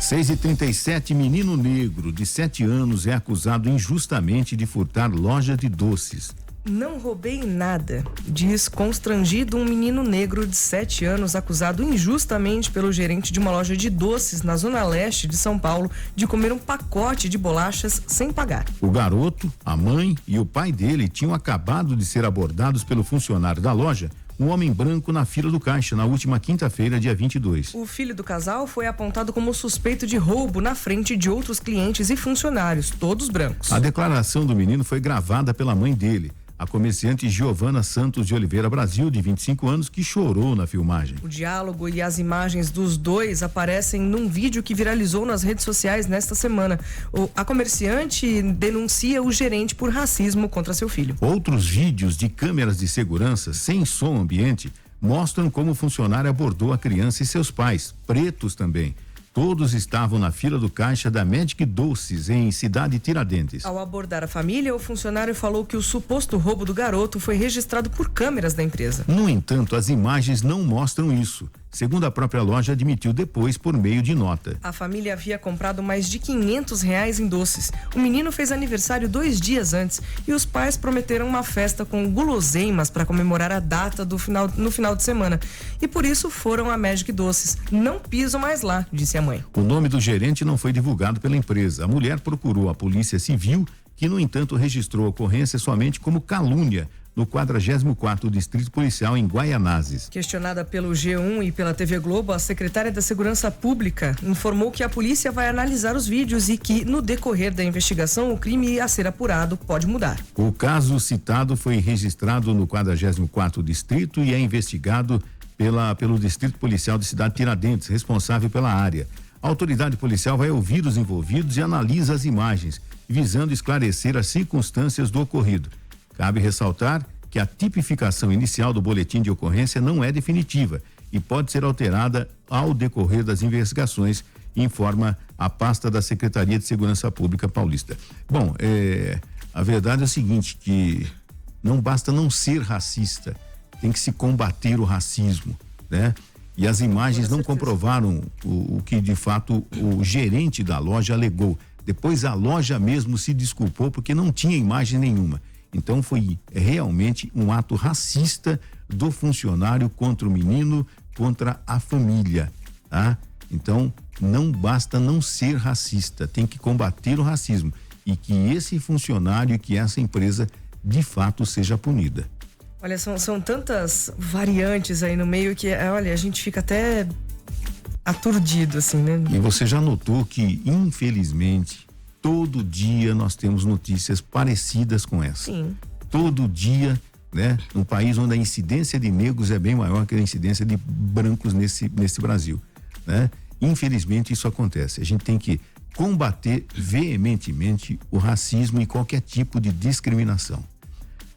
6h37, menino negro de 7 anos é acusado injustamente de furtar loja de doces. Não roubei nada, diz constrangido um menino negro de 7 anos acusado injustamente pelo gerente de uma loja de doces na zona leste de São Paulo de comer um pacote de bolachas sem pagar. O garoto, a mãe e o pai dele tinham acabado de ser abordados pelo funcionário da loja, um homem branco, na fila do caixa na última quinta-feira, dia 22. O filho do casal foi apontado como suspeito de roubo na frente de outros clientes e funcionários, todos brancos. A declaração do menino foi gravada pela mãe dele, a comerciante Giovana Santos de Oliveira Brasil, de 25 anos, que chorou na filmagem. O diálogo e as imagens dos dois aparecem num vídeo que viralizou nas redes sociais nesta semana. A comerciante denuncia o gerente por racismo contra seu filho. Outros vídeos de câmeras de segurança sem som ambiente mostram como o funcionário abordou a criança e seus pais, pretos também. Todos estavam na fila do caixa da Magic Doces, em Cidade Tiradentes. Ao abordar a família, o funcionário falou que o suposto roubo do garoto foi registrado por câmeras da empresa. No entanto, as imagens não mostram isso, segundo a própria loja admitiu depois por meio de nota. A família havia comprado mais de R$500 em doces. O menino fez aniversário 2 dias antes e os pais prometeram uma festa com guloseimas para comemorar a data no final de semana. E por isso foram a Magic Doces. Não piso mais lá, disse a mãe. O nome do gerente não foi divulgado pela empresa. A mulher procurou a Polícia Civil, que no entanto registrou a ocorrência somente como calúnia no 44º Distrito Policial em Guaianazes. Questionada pelo G1 e pela TV Globo, a secretária da Segurança Pública informou que a polícia vai analisar os vídeos e que, no decorrer da investigação, o crime a ser apurado pode mudar. O caso citado foi registrado no 44º Distrito e é investigado pelo Distrito Policial de Cidade Tiradentes, responsável pela área. A autoridade policial vai ouvir os envolvidos e analisa as imagens, visando esclarecer as circunstâncias do ocorrido. Cabe ressaltar que a tipificação inicial do boletim de ocorrência não é definitiva e pode ser alterada ao decorrer das investigações, informa a pasta da Secretaria de Segurança Pública Paulista. Bom, a verdade é o seguinte, que não basta não ser racista, tem que se combater o racismo, né? E as imagens não comprovaram o que de fato o gerente da loja alegou. Depois a loja mesmo se desculpou porque não tinha imagem nenhuma. Então foi realmente um ato racista do funcionário contra o menino, contra a família, tá? Então não basta não ser racista, tem que combater o racismo e que esse funcionário e que essa empresa de fato seja punida. Olha, são tantas variantes aí no meio que, olha, a gente fica até aturdido, assim, né? E você já notou que, infelizmente, todo dia nós temos notícias parecidas com essa. Sim. Todo dia, né? Num país onde a incidência de negros é bem maior que a incidência de brancos nesse Brasil, né? Infelizmente isso acontece. A gente tem que combater veementemente o racismo e qualquer tipo de discriminação.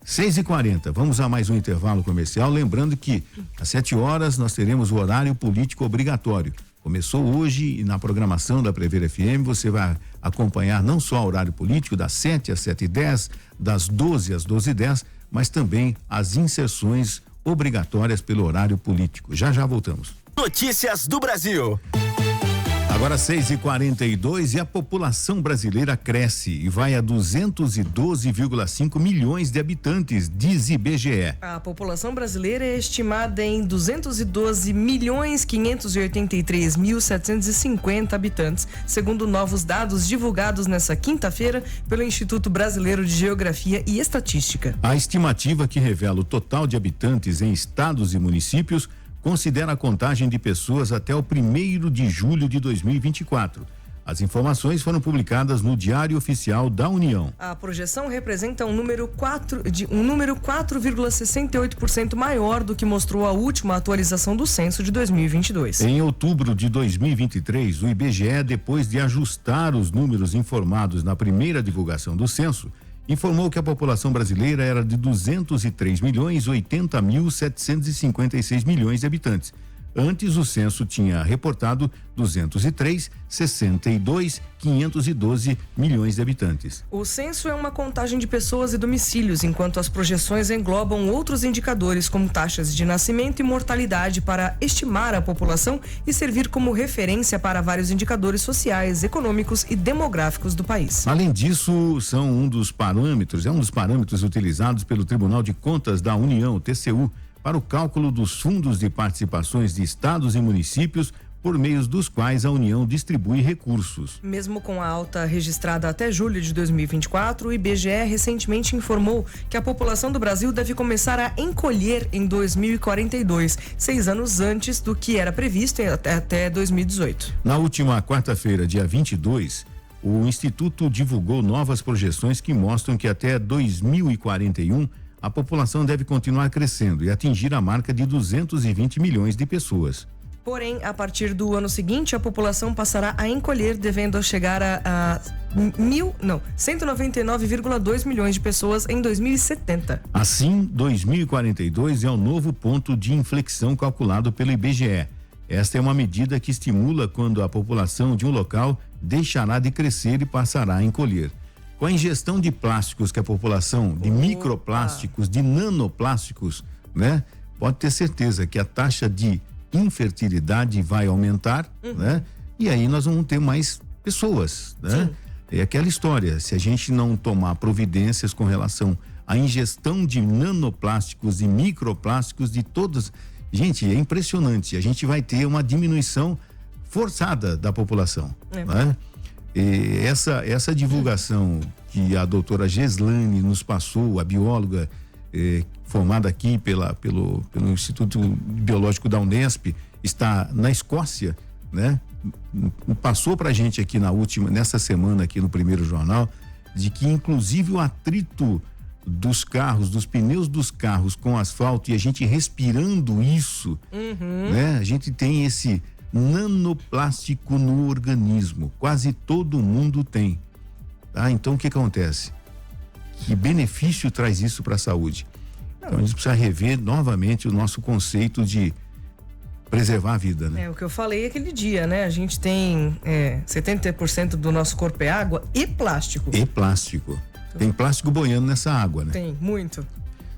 6h40, vamos a mais um intervalo comercial, lembrando que às 7 horas nós teremos o horário político obrigatório. Começou hoje e na programação da Prever FM você vai acompanhar não só o horário político das 7 às 7h10, das 12 às 12h10, mas também as inserções obrigatórias pelo horário político. Já voltamos. Notícias do Brasil. Agora 6h42 e a população brasileira cresce e vai a 212,5 milhões de habitantes, diz IBGE. A população brasileira é estimada em 212.583.750 habitantes, segundo novos dados divulgados nesta quinta-feira pelo Instituto Brasileiro de Geografia e Estatística. A estimativa, que revela o total de habitantes em estados e municípios, considera a contagem de pessoas até o 1º de julho de 2024. As informações foram publicadas no Diário Oficial da União. A projeção representa um número 4,68% maior do que mostrou a última atualização do censo de 2022. Em outubro de 2023, o IBGE, depois de ajustar os números informados na primeira divulgação do censo, informou que a população brasileira era de 203.080.756 milhões de habitantes. Antes, o censo tinha reportado 203.062.512 milhões de habitantes. O censo é uma contagem de pessoas e domicílios, enquanto as projeções englobam outros indicadores, como taxas de nascimento e mortalidade, para estimar a população e servir como referência para vários indicadores sociais, econômicos e demográficos do país. Além disso, é um dos parâmetros utilizados pelo Tribunal de Contas da União, TCU, para o cálculo dos fundos de participações de estados e municípios, por meio dos quais a União distribui recursos. Mesmo com a alta registrada até julho de 2024, o IBGE recentemente informou que a população do Brasil deve começar a encolher em 2042, 6 anos antes do que era previsto até 2018. Na última quarta-feira, dia 22, o Instituto divulgou novas projeções que mostram que até 2041 a população deve continuar crescendo e atingir a marca de 220 milhões de pessoas. Porém, a partir do ano seguinte, a população passará a encolher, devendo chegar a 199,2 milhões de pessoas em 2070. Assim, 2042 é o novo ponto de inflexão calculado pelo IBGE. Esta é uma medida que estimula quando a população de um local deixará de crescer e passará a encolher. Com a ingestão de plásticos que a população, de microplásticos, de nanoplásticos, né? Pode ter certeza que a taxa de infertilidade vai aumentar, né? E aí nós vamos ter mais pessoas, né? Sim. É aquela história, se a gente não tomar providências com relação à ingestão de nanoplásticos e microplásticos de todos, gente, é impressionante, a gente vai ter uma diminuição forçada da população, né? E essa divulgação que a doutora Geslane nos passou, a bióloga formada aqui pelo Instituto Biológico da Unesp, está na Escócia, né? Passou pra gente aqui nessa semana aqui no Primeiro Jornal, de que inclusive o atrito dos carros, dos pneus dos carros com asfalto, e a gente respirando isso, né? A gente tem esse nanoplástico no organismo, quase todo mundo tem, tá? Então o que acontece? Que benefício traz isso para a saúde? Então a gente precisa rever novamente o nosso conceito de preservar a vida, né? É o que eu falei aquele dia, né? A gente tem 70% do nosso corpo é água e plástico. E plástico. Tem plástico boiando nessa água, né? Tem, muito.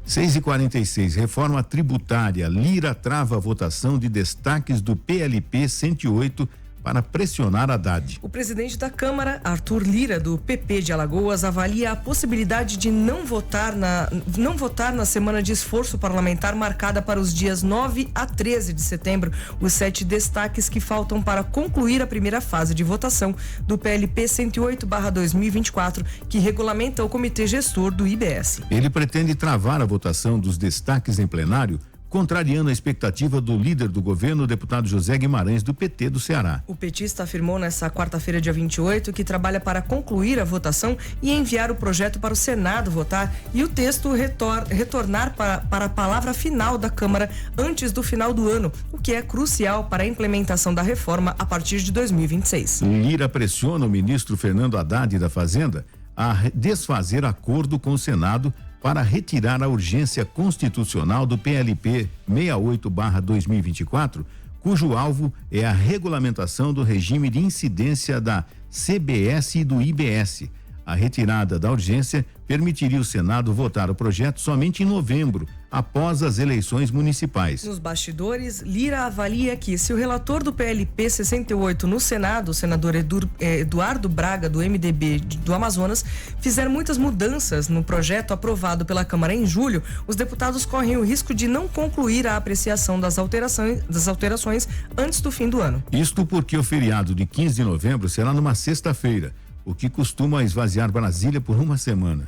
6h46, reforma tributária. Lira trava a votação de destaques do PLP 108 para pressionar Haddad. O presidente da Câmara, Arthur Lira, do PP de Alagoas, avalia a possibilidade de não votar na semana de esforço parlamentar marcada para os dias 9 a 13 de setembro, os 7 destaques que faltam para concluir a primeira fase de votação do PLP 108/2024, que regulamenta o comitê gestor do IBS. Ele pretende travar a votação dos destaques em plenário, contrariando a expectativa do líder do governo, o deputado José Guimarães, do PT do Ceará. O petista afirmou nesta quarta-feira, dia 28, que trabalha para concluir a votação e enviar o projeto para o Senado votar e o texto retornar para a palavra final da Câmara antes do final do ano, o que é crucial para a implementação da reforma a partir de 2026. Lira pressiona o ministro Fernando Haddad da Fazenda a desfazer acordo com o Senado para retirar a urgência constitucional do PLP 68/2024, cujo alvo é a regulamentação do regime de incidência da CBS e do IBS. A retirada da urgência permitiria o Senado votar o projeto somente em novembro, após as eleições municipais. Nos bastidores, Lira avalia que, se o relator do PLP 68 no Senado, o senador Eduardo Braga, do MDB do Amazonas, fizer muitas mudanças no projeto aprovado pela Câmara em julho, os deputados correm o risco de não concluir a apreciação das alterações antes do fim do ano. Isto porque o feriado de 15 de novembro será numa sexta-feira, o que costuma esvaziar Brasília por uma semana.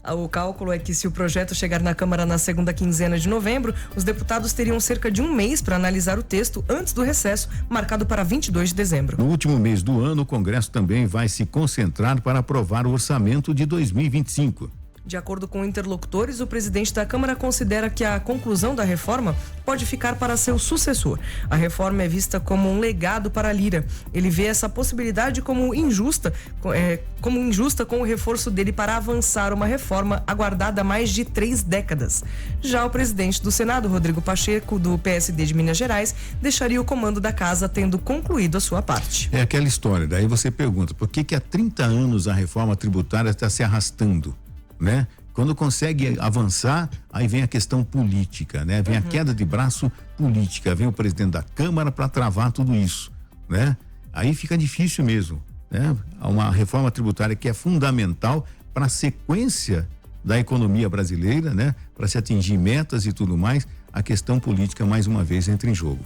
O cálculo é que se o projeto chegar na Câmara na segunda quinzena de novembro, os deputados teriam cerca de um mês para analisar o texto antes do recesso, marcado para 22 de dezembro. No último mês do ano, o Congresso também vai se concentrar para aprovar o orçamento de 2025. De acordo com interlocutores, o presidente da Câmara considera que a conclusão da reforma pode ficar para seu sucessor. A reforma é vista como um legado para a Lira. Ele vê essa possibilidade como injusta com o reforço dele para avançar uma reforma aguardada há mais de 3 décadas. Já o presidente do Senado, Rodrigo Pacheco, do PSD de Minas Gerais, deixaria o comando da casa tendo concluído a sua parte. É aquela história, daí você pergunta, por que há 30 anos a reforma tributária está se arrastando? Né? Quando consegue avançar, aí vem a questão política, né? Vem a queda de braço política, vem o presidente da Câmara para travar tudo isso, né? Aí fica difícil mesmo, né? Uma reforma tributária que é fundamental para a sequência da economia brasileira, né? Para se atingir metas e tudo mais, a questão política mais uma vez entra em jogo.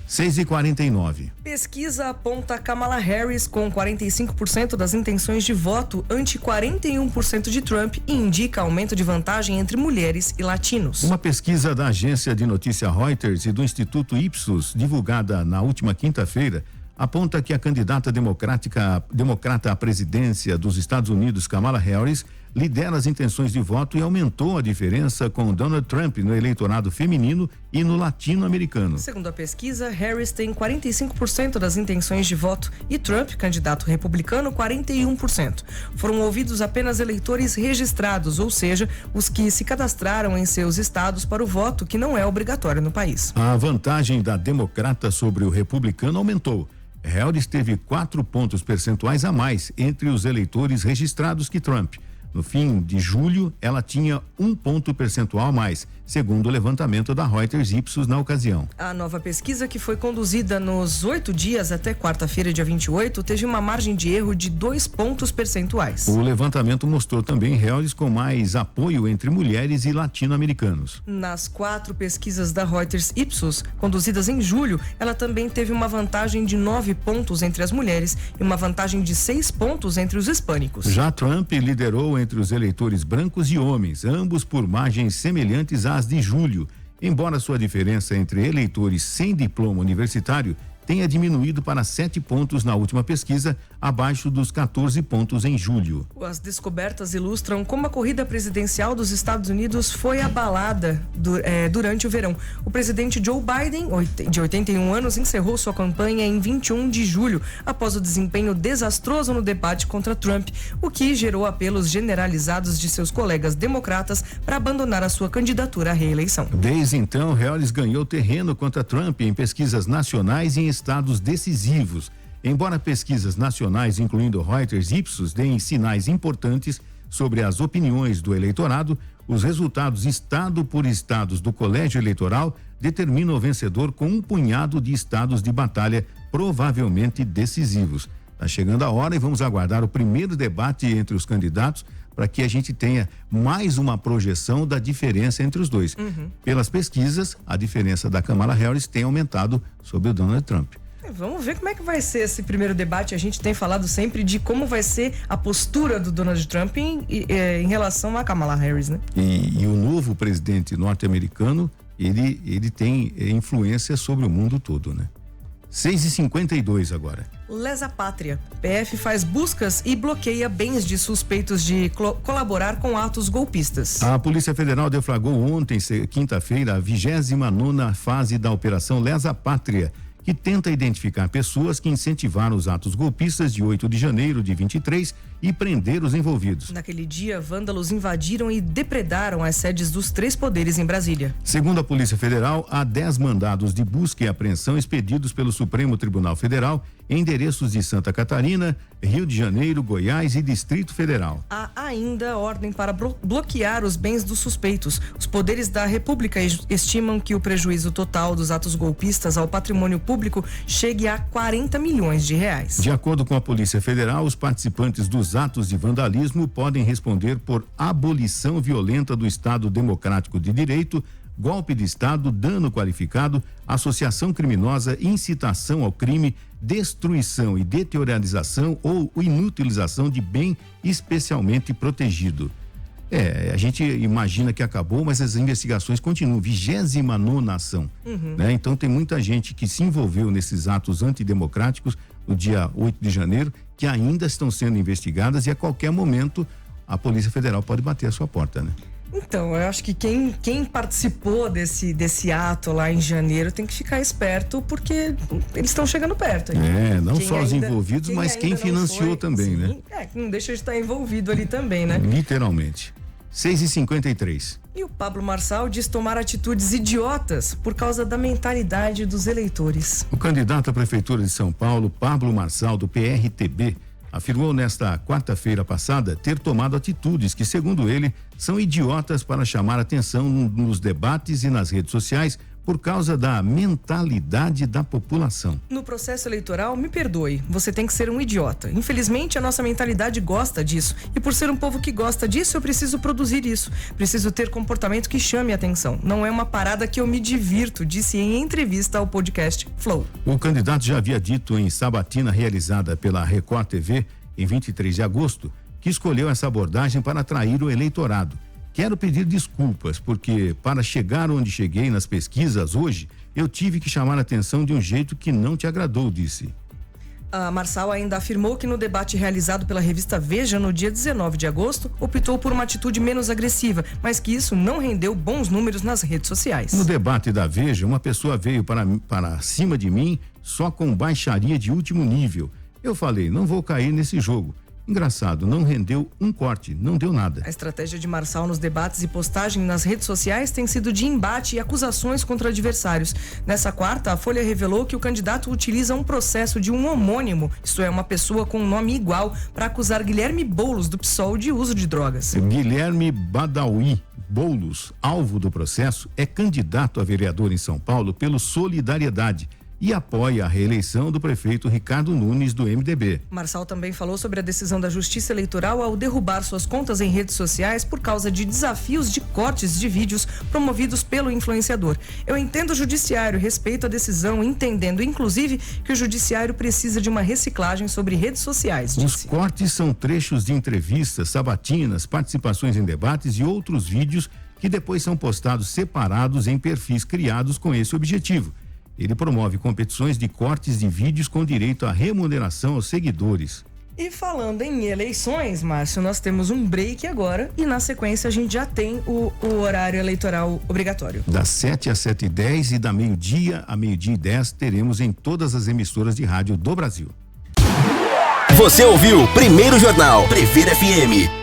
6h49. Pesquisa aponta Kamala Harris com 45% das intenções de voto ante 41% de Trump e indica aumento de vantagem entre mulheres e latinos. Uma pesquisa da agência de notícia Reuters e do Instituto Ipsos, divulgada na última quinta-feira, aponta que a candidata democrata à presidência dos Estados Unidos, Kamala Harris, lidera as intenções de voto e aumentou a diferença com Donald Trump no eleitorado feminino e no latino-americano. Segundo a pesquisa, Harris tem 45% das intenções de voto e Trump, candidato republicano, 41%. Foram ouvidos apenas eleitores registrados, ou seja, os que se cadastraram em seus estados para o voto, que não é obrigatório no país. A vantagem da democrata sobre o republicano aumentou. Harris teve 4 pontos percentuais a mais entre os eleitores registrados que Trump. No fim de julho, ela tinha 1 ponto percentual a mais, segundo o levantamento da Reuters Ipsos na ocasião. A nova pesquisa, que foi conduzida nos 8 dias até quarta-feira, dia 28, teve uma margem de erro de 2 pontos percentuais. O levantamento mostrou também Harris com mais apoio entre mulheres e latino-americanos. Nas 4 pesquisas da Reuters Ipsos, conduzidas em julho, ela também teve uma vantagem de 9 pontos entre as mulheres e uma vantagem de 6 pontos entre os hispânicos. Já Trump liderou entre os eleitores brancos e homens, ambos por margens semelhantes às de julho, embora sua diferença entre eleitores sem diploma universitário tenha diminuído para 7 pontos na última pesquisa, abaixo dos 14 pontos em julho. As descobertas ilustram como a corrida presidencial dos Estados Unidos foi abalada durante o verão. O presidente Joe Biden, de 81 anos, encerrou sua campanha em 21 de julho, após o desempenho desastroso no debate contra Trump, o que gerou apelos generalizados de seus colegas democratas para abandonar a sua candidatura à reeleição. Desde então, Harris ganhou terreno contra Trump em pesquisas nacionais e em estados decisivos. Embora pesquisas nacionais, incluindo Reuters e Ipsos, deem sinais importantes sobre as opiniões do eleitorado, os resultados estado por estados do colégio eleitoral determinam o vencedor com um punhado de estados de batalha provavelmente decisivos. Está chegando a hora e vamos aguardar o primeiro debate entre os candidatos para que a gente tenha mais uma projeção da diferença entre os dois. Pelas pesquisas, a diferença da Kamala Harris tem aumentado sobre o Donald Trump. Vamos ver como é que vai ser esse primeiro debate. A gente tem falado sempre de como vai ser a postura do Donald Trump em relação a Kamala Harris, né? E o novo presidente norte-americano, ele tem influência sobre o mundo todo, né? 6h52 agora. Lesa Pátria. PF faz buscas e bloqueia bens de suspeitos de colaborar com atos golpistas. A Polícia Federal deflagrou ontem, quinta-feira, a 29ª fase da Operação Lesa Pátria, que tenta identificar pessoas que incentivaram os atos golpistas de 8 de janeiro de 23 e prender os envolvidos. Naquele dia, vândalos invadiram e depredaram as sedes dos 3 poderes em Brasília. Segundo a Polícia Federal, há 10 mandados de busca e apreensão expedidos pelo Supremo Tribunal Federal em endereços de Santa Catarina, Rio de Janeiro, Goiás e Distrito Federal. Há ainda ordem para bloquear os bens dos suspeitos. Os poderes da República estimam que o prejuízo total dos atos golpistas ao patrimônio público chegue a 40 milhões de reais. De acordo com a Polícia Federal, os participantes dos atos de vandalismo podem responder por abolição violenta do Estado Democrático de Direito, golpe de Estado, dano qualificado, associação criminosa, incitação ao crime, destruição e deteriorização ou inutilização de bem especialmente protegido. A gente imagina que acabou, mas as investigações continuam. 29ª ação. Né? Então tem muita gente que se envolveu nesses atos antidemocráticos no dia 8 de janeiro, que ainda estão sendo investigadas e a qualquer momento a Polícia Federal pode bater a sua porta, né? Então, eu acho que quem participou desse ato lá em janeiro tem que ficar esperto, porque eles estão chegando perto. Não só os envolvidos, mas quem financiou também, né? Não deixa de estar envolvido ali também, né? Literalmente. 6h53. E o Pablo Marçal diz tomar atitudes idiotas por causa da mentalidade dos eleitores. O candidato à Prefeitura de São Paulo, Pablo Marçal, do PRTB, afirmou nesta quarta-feira passada ter tomado atitudes que, segundo ele, são idiotas para chamar atenção nos debates e nas redes sociais por causa da mentalidade da população. No processo eleitoral, me perdoe, você tem que ser um idiota. Infelizmente, a nossa mentalidade gosta disso. E por ser um povo que gosta disso, eu preciso produzir isso. Preciso ter comportamento que chame a atenção. Não é uma parada que eu me divirto, disse em entrevista ao podcast Flow. O candidato já havia dito em sabatina realizada pela Record TV, em 23 de agosto, que escolheu essa abordagem para atrair o eleitorado. Quero pedir desculpas, porque para chegar onde cheguei nas pesquisas hoje, eu tive que chamar a atenção de um jeito que não te agradou, disse. A Marçal ainda afirmou que no debate realizado pela revista Veja no dia 19 de agosto, optou por uma atitude menos agressiva, mas que isso não rendeu bons números nas redes sociais. No debate da Veja, uma pessoa veio para cima de mim só com baixaria de último nível. Eu falei, não vou cair nesse jogo. Engraçado, não rendeu um corte, não deu nada. A estratégia de Marçal nos debates e postagem nas redes sociais tem sido de embate e acusações contra adversários. Nessa quarta, a Folha revelou que o candidato utiliza um processo de um homônimo, isto é, uma pessoa com um nome igual, para acusar Guilherme Boulos, do PSOL, de uso de drogas. Guilherme Badawi Boulos, alvo do processo, é candidato a vereador em São Paulo pelo Solidariedade e apoia a reeleição do prefeito Ricardo Nunes, do MDB. Marçal também falou sobre a decisão da Justiça Eleitoral ao derrubar suas contas em redes sociais por causa de desafios de cortes de vídeos promovidos pelo influenciador. Eu entendo o judiciário, respeito a decisão, entendendo inclusive que o judiciário precisa de uma reciclagem sobre redes sociais, disse. Os cortes são trechos de entrevistas, sabatinas, participações em debates e outros vídeos que depois são postados separados em perfis criados com esse objetivo. Ele promove competições de cortes de vídeos com direito à remuneração aos seguidores. E falando em eleições, Márcio, nós temos um break agora e na sequência a gente já tem o horário eleitoral obrigatório. Das 7 às 7h10 e da meio-dia a 12h10 teremos em todas as emissoras de rádio do Brasil. Você ouviu Primeiro Jornal Previr FM.